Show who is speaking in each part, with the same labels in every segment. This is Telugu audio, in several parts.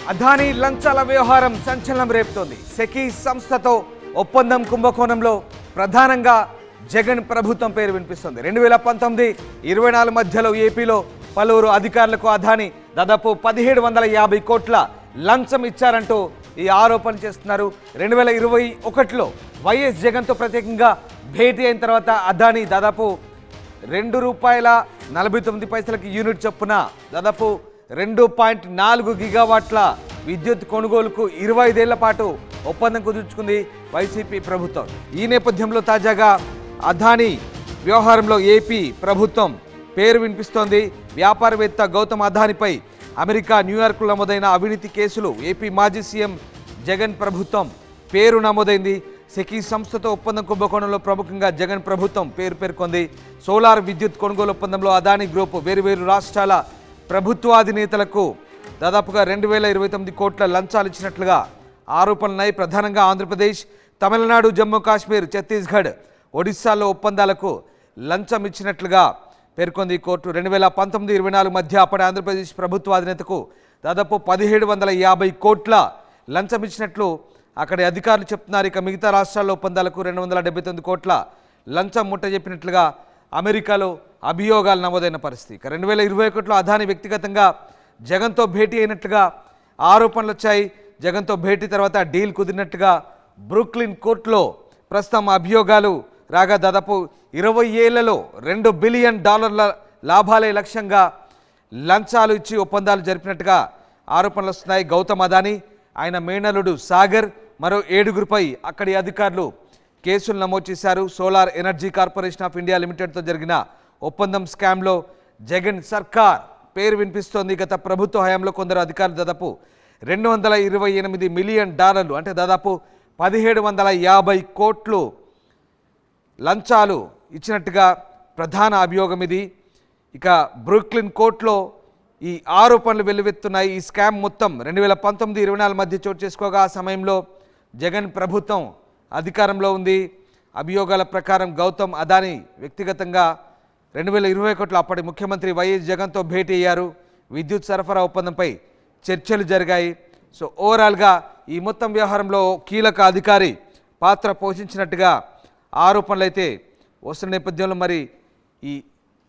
Speaker 1: అదానీ లంచాల వ్యవహారం సంచలనం రేపుతోంది. సెకీ సంస్థతో ఒప్పందం కుంభకోణంలో ప్రధానంగా జగన్ ప్రభుత్వం పేరు వినిపిస్తుంది. 2019-24 మధ్యలో ఏపీలో పలువురు అధికారులకు అదానీ దాదాపు 1750 కోట్ల లంచం ఇచ్చారంటూ ఈ ఆరోపణ చేస్తున్నారు. 2021లో వైఎస్ జగన్తో ప్రత్యేకంగా భేటీ అయిన తర్వాత అదానీ దాదాపు ₹2.49 యూనిట్ చొప్పున దాదాపు 2.4 గిగావాట్ల విద్యుత్ కొనుగోలుకు 25 ఏళ్ల పాటు ఒప్పందం కుదుర్చుకుంది వైసీపీ ప్రభుత్వం. ఈ నేపథ్యంలో తాజాగా అదానీ వ్యవహారంలో ఏపీ ప్రభుత్వం పేరు వినిపిస్తోంది. వ్యాపారవేత్త గౌతమ్ అదానీపై అమెరికా, న్యూయార్క్లో నమోదైన అవినీతి కేసులు ఏపీ మాజీ సీఎం జగన్ ప్రభుత్వం పేరు నమోదైంది. సెకీ సంస్థతో ఒప్పందం కుంభకోణంలో ప్రముఖంగా జగన్ ప్రభుత్వం పేర్కొంది. సోలార్ విద్యుత్ కొనుగోలు ఒప్పందంలో అదానీ గ్రూప్ వేరువేరు రాష్ట్రాల ప్రభుత్వాధినేతలకు దాదాపుగా 2029 కోట్ల లంచాలు ఇచ్చినట్లుగా ఆరోపణలున్నాయి. ప్రధానంగా ఆంధ్రప్రదేశ్, తమిళనాడు, జమ్మూ కాశ్మీర్, ఛత్తీస్గఢ్, ఒడిశాలో ఒప్పందాలకు లంచం ఇచ్చినట్లుగా పేర్కొంది కోర్టు. 2019-24 మధ్య అప్పటి ఆంధ్రప్రదేశ్ ప్రభుత్వాధినేతకు దాదాపు 1750 కోట్ల లంచం ఇచ్చినట్లు అక్కడి అధికారులు చెప్తున్నారు. ఇక మిగతా రాష్ట్రాల్లో ఒప్పందాలకు 279 కోట్ల లంచం ముట్టజెప్పినట్లుగా అమెరికాలో అభియోగాలు నమోదైన పరిస్థితి. ఇక 2021లో అదానీ వ్యక్తిగతంగా జగన్తో భేటీ అయినట్లుగా ఆరోపణలు వచ్చాయి. జగన్తో భేటీ తర్వాత డీల్ కుదిరినట్టుగా బ్రూక్లిన్ కోర్టులో ప్రస్తుతం అభియోగాలు రాగా దాదాపు 20 ఏళ్లలో $2 బిలియన్ లాభాలే లక్ష్యంగా లంచాలు ఇచ్చి ఒప్పందాలు జరిపినట్టుగా ఆరోపణలు వస్తున్నాయి. గౌతమ్ అదానీ, ఆయన మేనలుడు సాగర్, మరో 7గురిపై అక్కడి అధికారులు కేసులు నమోదు చేశారు. Solar energy corporation of India లిమిటెడ్తో జరిగిన ఒప్పందం స్కామ్లో జగన్ సర్కార్ పేరు వినిపిస్తోంది. గత ప్రభుత్వ హయాంలో కొందరు అధికారులు దాదాపు $228 మిలియన్ అంటే దాదాపు 1750 కోట్లు లంచాలు ఇచ్చినట్టుగా ప్రధాన అభియోగం ఇది. ఇక బ్రూక్లిన్ కోర్టులో ఈ ఆరోపణలు వెల్లువెత్తున్నాయి. ఈ స్కామ్ మొత్తం 2019-24 మధ్య చోటు చేసుకోగా ఆ సమయంలో జగన్ ప్రభుత్వం అధికారంలో ఉంది. అభియోగాల ప్రకారం గౌతమ్ అదానీ వ్యక్తిగతంగా 2021లో అప్పటి ముఖ్యమంత్రి వైఎస్ జగన్తో భేటీ అయ్యారు. విద్యుత్ సరఫరా ఒప్పందంపై చర్చలు జరిగాయి. సో ఓవరాల్గా ఈ మొత్తం వ్యవహారంలో కీలక అధికారి పాత్ర పోషించినట్టుగా ఆరోపణలు అయితే వస్తున్న నేపథ్యంలో మరి ఈ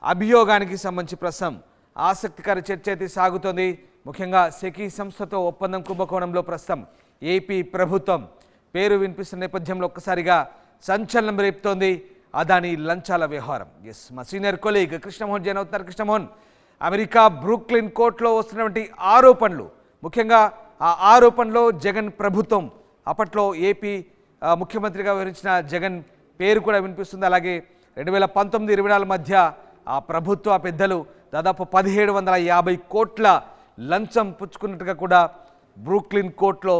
Speaker 1: అభియోగానికి సంబంధించి ప్రస్తుతం ఆసక్తికర చర్చ అయితే సాగుతోంది. ముఖ్యంగా సెకీ సంస్థతో ఒప్పందం కుంభకోణంలో ప్రస్తుతం ఏపీ ప్రభుత్వం పేరు వినిపిస్తున్న నేపథ్యంలో ఒక్కసారిగా సంచలనం రేపుతోంది అదానీ లంచాల వ్యవహారం. ఎస్, మా సీనియర్ కొలీగ్ కృష్ణమోహన్ జైన్ అవుతున్నారు. కృష్ణమోహన్, అమెరికా బ్రూక్లిన్ కోర్టులో వస్తున్నటువంటి ఆరోపణలు, ముఖ్యంగా ఆ ఆరోపణలో జగన్ ప్రభుత్వం అప్పట్లో ఏపీ ముఖ్యమంత్రిగా వ్యవహరించిన జగన్ పేరు కూడా వినిపిస్తుంది. అలాగే 2019-24 మధ్య ఆ ప్రభుత్వ పెద్దలు దాదాపు 1750 కోట్ల లంచం పుచ్చుకున్నట్టుగా కూడా బ్రూక్లిన్ కోర్టులో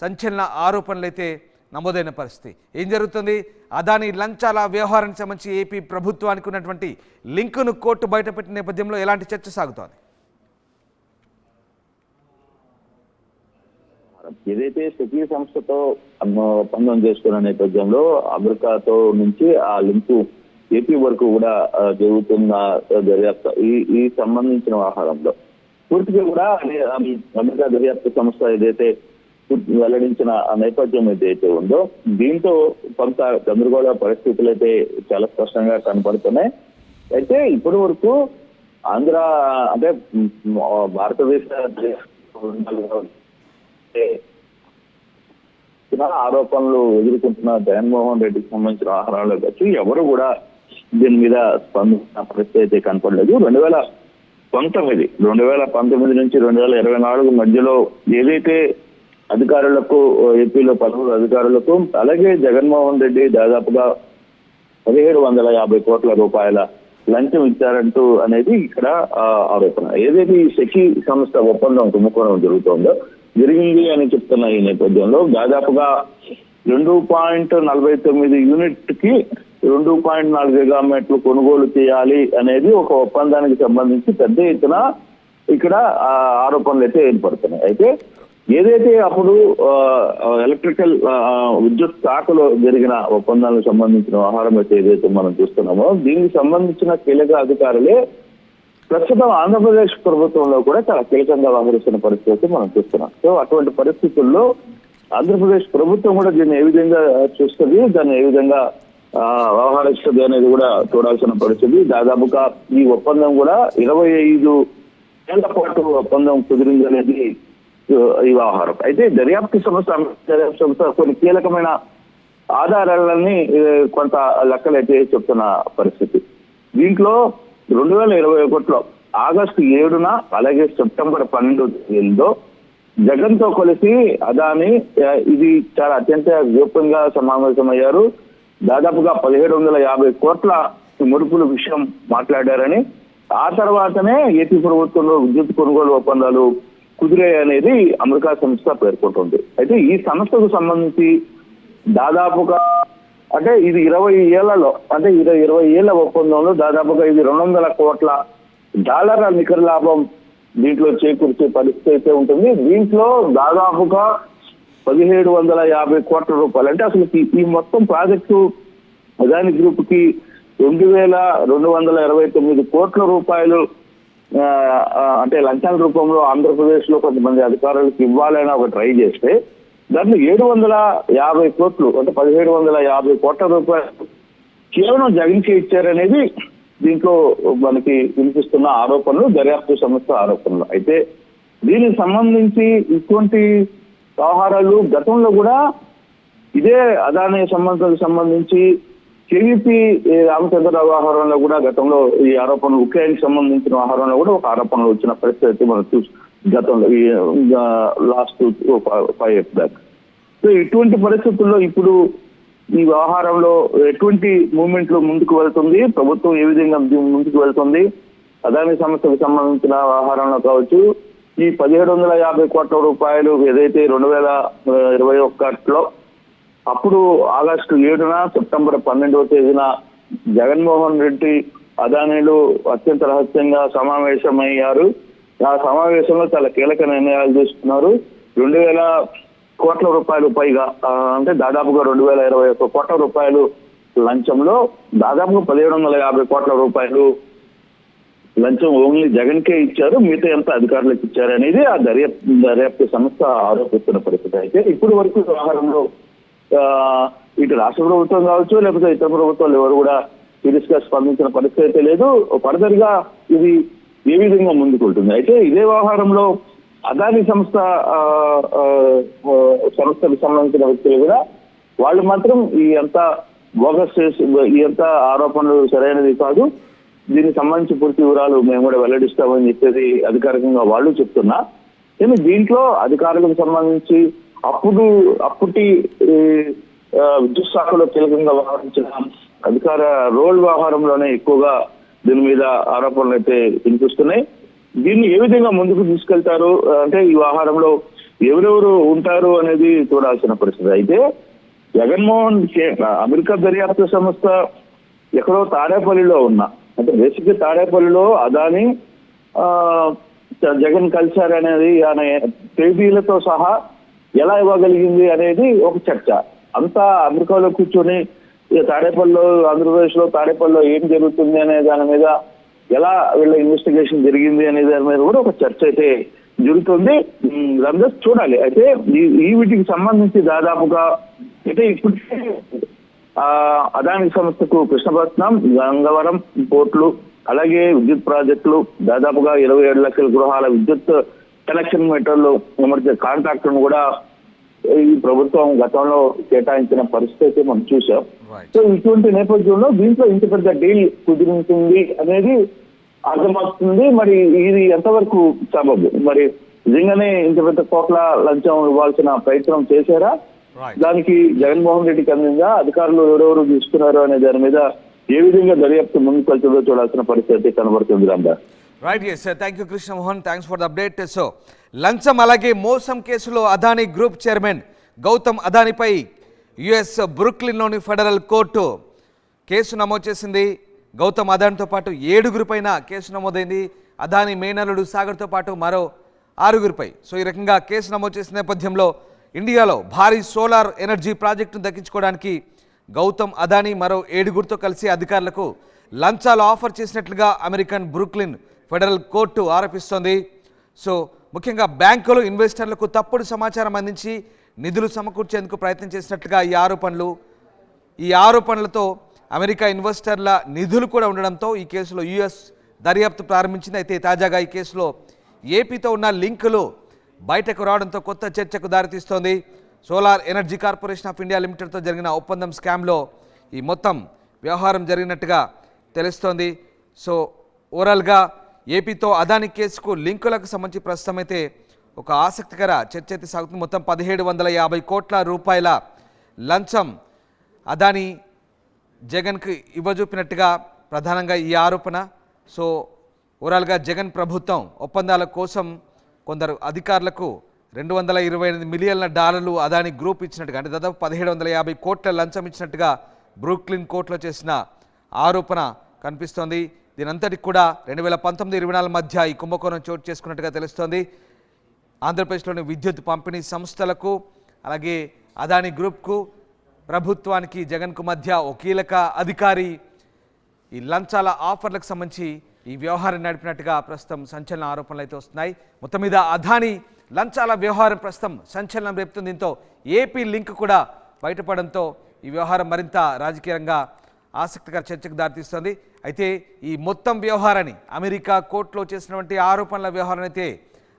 Speaker 1: సంచలన ఆరోపణలు అయితే నమోదైన పరిస్థితి. ఏం జరుగుతుంది? అదానీ లంచాల వ్యవహారానికి సంబంధించి ఏపీ ప్రభుత్వానికి ఉన్నటువంటి లింకును కోర్టు బయటపెట్టిన నేపథ్యంలో ఎలాంటి చర్చ సాగుతోంది?
Speaker 2: ఏదైతే సెకీ సంస్థతో ఒప్పందం చేసుకున్న నేపథ్యంలో అమెరికాతో నుంచి ఆ లింకు ఏపీ వరకు కూడా జరుగుతున్న దర్యాప్తు ఈ సంబంధించిన వ్యవహారంలో పూర్తిగా కూడా అమెరికా దర్యాప్తు సంస్థ ఏదైతే వెల్లడించిన నేపథ్యం ఏదైతే ఉందో దీంతో కొంత గందరగోళ పరిస్థితులు అయితే చాలా స్పష్టంగా కనపడుతున్నాయి. అయితే ఇప్పటి వరకు అంటే భారతదేశ ఆరోపణలు ఎదుర్కొంటున్న జగన్మోహన్ రెడ్డికి సంబంధించిన వ్యవహారాలు వచ్చి ఎవరు కూడా దీని మీద స్పందించిన పరిస్థితి అయితే కనపడలేదు. 2019 నుంచి 2024 మధ్యలో ఏదైతే అధికారులకు, ఏపీలో పలువురు అధికారులకు, అలాగే జగన్మోహన్ రెడ్డి దాదాపుగా 1750 కోట్ల రూపాయల లంచం ఇచ్చారంటూ అనేది ఇక్కడ ఆరోపణ. ఏదైతే ఈ సెకీ సంస్థ ఒప్పందం కుంభకోణం జరిగింది అని చెప్తున్న ఈ నేపథ్యంలో దాదాపుగా 2.49 యూనిట్ కి 2.4 గిగావాట్లు కొనుగోలు చేయాలి అనేది ఒక ఒప్పందానికి సంబంధించి పెద్ద ఎత్తున ఇక్కడ ఆరోపణలు అయితే ఏర్పడుతున్నాయి. అయితే ఏదైతే అప్పుడు ఎలక్ట్రికల్ విద్యుత్ శాఖలో జరిగిన ఒప్పందాలకు సంబంధించిన వ్యవహారం అయితే ఏదైతే మనం చూస్తున్నామో దీనికి సంబంధించిన కీలక అధికారులే ప్రస్తుతం ఆంధ్రప్రదేశ్ ప్రభుత్వంలో కూడా చాలా కీలకంగా వ్యవహరిస్తున్న పరిస్థితి మనం చూస్తున్నాం. సో అటువంటి పరిస్థితుల్లో ఆంధ్రప్రదేశ్ ప్రభుత్వం కూడా దీన్ని ఏ విధంగా చూస్తుంది, దాన్ని ఏ విధంగా వ్యవహరిస్తుంది అనేది కూడా చూడాల్సిన పరిస్థితి. దాదాపుగా ఈ ఒప్పందం కూడా 25 ఏళ్ల పాటు ఒప్పందం కుదిరింది అనేది ఈ వ్యవహారం. అయితే దర్యాప్తు సంస్థ కొన్ని కీలకమైన ఆధారాలని కొంత లెక్కలైతే చెప్తున్న పరిస్థితి. దీంట్లో 2021లో ఆగస్టు 7న అలాగే సెప్టెంబర్ 12 జగన్ తో కలిసి అదాని ఇది చాలా అత్యంత గోప్యంగా సమావేశమయ్యారు. దాదాపుగా 1750 కోట్ల ముడుపుల విషయం మాట్లాడారని, ఆ తర్వాతనే ఏపీ ప్రభుత్వంలో విద్యుత్ కొనుగోలు ఒప్పందాలు కుదిరాయనేది అమెరికా సంస్థ పేర్కొంటుంది. అయితే ఈ సంస్థకు సంబంధించి దాదాపుగా అంటే ఇది 20 ఏళ్లలో అంటే 20 ఏళ్ల ఒప్పందంలో దాదాపుగా ఇది $200 కోట్ల నికర లాభం దీంట్లో చేకూర్చే పరిస్థితి అయితే ఉంటుంది. దీంట్లో దాదాపుగా 1750 కోట్ల రూపాయలు అంటే అసలు ఈ మొత్తం ప్రాజెక్టు అదాని గ్రూప్ కి 2229 కోట్ల రూపాయలు అంటే లంచాల రూపంలో ఆంధ్రప్రదేశ్ లో కొంతమంది అధికారులకు ఇవ్వాలని ఒక ట్రై చేస్తే దాంట్లో 750 కోట్లు అంటే 1750 కోట్ల రూపాయలు కేవలం జగన్కి ఇచ్చారనేది దీంట్లో మనకి వినిపిస్తున్న ఆరోపణలు, దర్యాప్తు సంస్థ ఆరోపణలు. అయితే దీనికి సంబంధించి ఇటువంటి వ్యవహారాలు గతంలో కూడా ఇదే అదాని సంబంధించి కేవీపీ రామచంద్రరావు వ్యవహారంలో కూడా గతంలో ఈ ఆరోపణలు ఉక్రెయిన్ సంబంధించిన వ్యవహారంలో కూడా ఒక ఆరోపణలు వచ్చిన పరిస్థితి మనం గతంలో ఈ లాస్ట్ 5 years బ్యాక్. సో ఇటువంటి పరిస్థితుల్లో ఇప్పుడు ఈ వ్యవహారంలో ఎటువంటి మూవ్మెంట్లు ముందుకు వెళ్తుంది, ప్రభుత్వం ఏ విధంగా ముందుకు వెళ్తుంది, అదాని సంస్థకు సంబంధించిన వ్యవహారంలో కావచ్చు, ఈ 1750 కోట్ల రూపాయలు ఏదైతే 2021లో అప్పుడు ఆగస్టు 7న సెప్టెంబర్ 12న జగన్మోహన్ రెడ్డి అదానీలు అత్యంత రహస్యంగా సమావేశమయ్యారు. ఆ సమావేశంలో చాలా కీలక నిర్ణయాలు తీసుకున్నారు. 2000 కోట్ల రూపాయలు పైగా అంటే దాదాపుగా 2021 కోట్ల రూపాయలు లంచంలో దాదాపుగా 1750 కోట్ల రూపాయలు లంచం ఓన్లీ జగన్ కే ఇచ్చారు, మిగతా ఎంత అధికారులకు ఇచ్చారు అనేది ఆ దర్యాప్తు సంస్థ ఆరోపిస్తున్న పరిస్థితి. అయితే ఇప్పుడు వరకు వ్యవహారంలో ఇటు రాష్ట్ర ప్రభుత్వం కావచ్చు లేకపోతే ఇతర ప్రభుత్వాలు ఎవరు కూడా సీరియస్ గా స్పందించిన పరిస్థితి అయితే లేదు. ఫర్దర్ గా ఇది ఏ విధంగా ముందుకుంటుంది. అయితే ఇదే వ్యవహారంలో అదాని సంస్థకు సంబంధించిన వ్యక్తులు కూడా వాళ్ళు మాత్రం ఈ అంత బోగస్ ఈ అంత ఆరోపణలు సరైనది కాదు, దీనికి సంబంధించి పూర్తి వివరాలు మేము కూడా వెల్లడిస్తామని చెప్పేది అధికారికంగా వాళ్ళు చెప్తున్నా. కానీ దీంట్లో అధికారులకు సంబంధించి అప్పటి విద్యుత్ శాఖలో కీలకంగా వ్యవహరించిన అధికార రోల్ వ్యవహారంలోనే ఎక్కువగా దీని మీద ఆరోపణలు అయితే వినిపిస్తున్నాయి. దీన్ని ఏ విధంగా ముందుకు తీసుకెళ్తారు అంటే ఈ వ్యవహారంలో ఎవరెవరు ఉంటారు అనేది చూడాల్సిన పరిస్థితి. అయితే జగన్మోహన్ అమెరికా దర్యాప్తు సంస్థ ఎక్కడో తాడేపల్లిలో ఉన్నా అంటే బేసిక్ తాడేపల్లిలో అదాని జగన్ కలిశారనేది ఆయన తేదీలతో సహా ఎలా ఇవ్వగలిగింది అనేది ఒక చర్చ. అంతా అమెరికాలో కూర్చొని తాడేపల్లిలో ఆంధ్రప్రదేశ్ లో తాడేపల్లిలో ఏం జరుగుతుంది అనే దాని మీద ఎలా వీళ్ళ ఇన్వెస్టిగేషన్ జరిగింది అనే దాని మీద కూడా ఒక చర్చ అయితే జరుగుతుంది. దాని మీద చూడాలి. అయితే ఈ వీటికి సంబంధించి దాదాపుగా అయితే ఇప్పటికే అదాని సంస్థకు కృష్ణపట్నం, గంగవరం పోర్టులు అలాగే విద్యుత్ ప్రాజెక్టులు దాదాపుగా 27 లక్షల గృహాల విద్యుత్ కనెక్షన్ మీటర్లు అమర్చే కాంట్రాక్టులను కూడా ఈ ప్రభుత్వం గతంలో కేటాయించిన పరిస్థితి మనం చూసాం. సో ఇటువంటి నేపథ్యంలో దీంట్లో ఇంత పెద్ద డీల్ కుదిరించింది అనేది అర్థమవుతుంది. మరి ఇది ఎంతవరకు సబబు, మరి నిజంగానే ఇంత పెద్ద కోట్ల లంచం ఇవ్వాల్సిన ప్రయత్నం చేశారా, దానికి జగన్మోహన్ రెడ్డికి అందిందా, అధికారులు ఎవరెవరు తీసుకున్నారు అనే దాని మీద ఏ విధంగా దర్యాప్తు ముందుకు వెళ్తుందో చూడాల్సిన పరిస్థితి కనబడుతుంది. Ramdas
Speaker 1: right, yes sir, thank you Krishnamohan, thanks for the update. So లంచం అలాగే మోసం కేసులో అదానీ గ్రూప్ చైర్మన్ గౌతమ్ అదానీపై యుఎస్ బ్రూక్లిన్లోని ఫెడరల్ కోర్టు కేసు నమోదు చేసింది. గౌతమ్ అదానీతో పాటు 7 పైన కేసు నమోదైంది. అదానీ మేనల్లుడు సాగర్తో పాటు మరో 6 సో ఈ రకంగా కేసు నమోదు చేసిన నేపథ్యంలో ఇండియాలో భారీ సోలార్ ఎనర్జీ ప్రాజెక్టును దక్కించుకోవడానికి గౌతమ్ అదానీ మరో 7 కలిసి అధికారులకు లంచాలు ఆఫర్ చేసినట్లుగా అమెరికన్ బ్రూక్లిన్ ఫెడరల్ కోర్టు ఆరోపిస్తోంది. సో ముఖ్యంగా బ్యాంకులు ఇన్వెస్టర్లకు తప్పుడు సమాచారం అందించి నిధులు సమకూర్చేందుకు ప్రయత్నం చేసినట్లుగా ఈ ఆరోపణలతో అమెరికా ఇన్వెస్టర్ల నిధులు కూడా ఉండడంతో ఈ కేసులో యుఎస్ దర్యాప్తు ప్రారంభించింది. అయితే తాజాగా ఈ కేసులో ఏపీతో ఉన్న లింకులు బయటకు రావడంతో కొత్త చర్చకు దారితీస్తోంది. Solar energy corporation of India లిమిటెడ్తో జరిగిన ఒప్పందం స్కామ్లో ఈ మొత్తం వ్యవహారం జరిగినట్టుగా తెలుస్తోంది. సో ఓవరాల్గా ఏపీతో అదాని కేసుకు లింకులకు సంబంధించి ప్రస్తుతం అయితే ఒక ఆసక్తికర చర్చ అయితే సాగుతుంది. మొత్తం 1750 కోట్ల రూపాయల లంచం అదాని జగన్కి ఇవ్వజూపినట్టుగా ప్రధానంగా ఈ ఆరోపణ. సో ఓవరాల్గా జగన్ ప్రభుత్వం ఒప్పందాల కోసం కొందరు అధికారులకు $228 మిలియన్ల అదాని గ్రూప్ ఇచ్చినట్టుగా, అంటే దాదాపు 1750 కోట్ల లంచం ఇచ్చినట్టుగా బ్రూక్లిన్ కోర్టులో చేసిన ఆరోపణ కనిపిస్తోంది. దీనంతటికి కూడా 2019-24 మధ్య ఈ కుంభకోణం చోటు చేసుకున్నట్టుగా తెలుస్తోంది. ఆంధ్రప్రదేశ్లోని విద్యుత్ పంపిణీ సంస్థలకు అలాగే అదాని గ్రూప్కు ప్రభుత్వానికి జగన్కు మధ్య ఓ కీలక అధికారి ఈ లంచాల ఆఫర్లకు సంబంధించి ఈ వ్యవహారం నడిపినట్టుగా ప్రస్తుతం సంచలన ఆరోపణలు అయితే వస్తున్నాయి. మొత్తం మీద అదాని లంచాల వ్యవహారం ప్రస్తుతం సంచలనం రేపుతుంది. దీంతో ఏపీ లింక్ కూడా బయటపడంతో ఈ వ్యవహారం మరింత రాజకీయంగా ఆసక్తికర చర్చకు దారితీస్తుంది. అయితే ఈ మొత్తం వ్యవహారాన్ని అమెరికా కోర్టులో చేసినటువంటి ఆరోపణల వ్యవహారం అయితే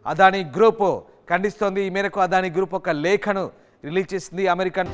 Speaker 1: అదాని గ్రూప్ ఖండిస్తోంది. ఈ మేరకు అదాని గ్రూప్ ఒక లేఖను రిలీజ్ చేసింది. అమెరికన్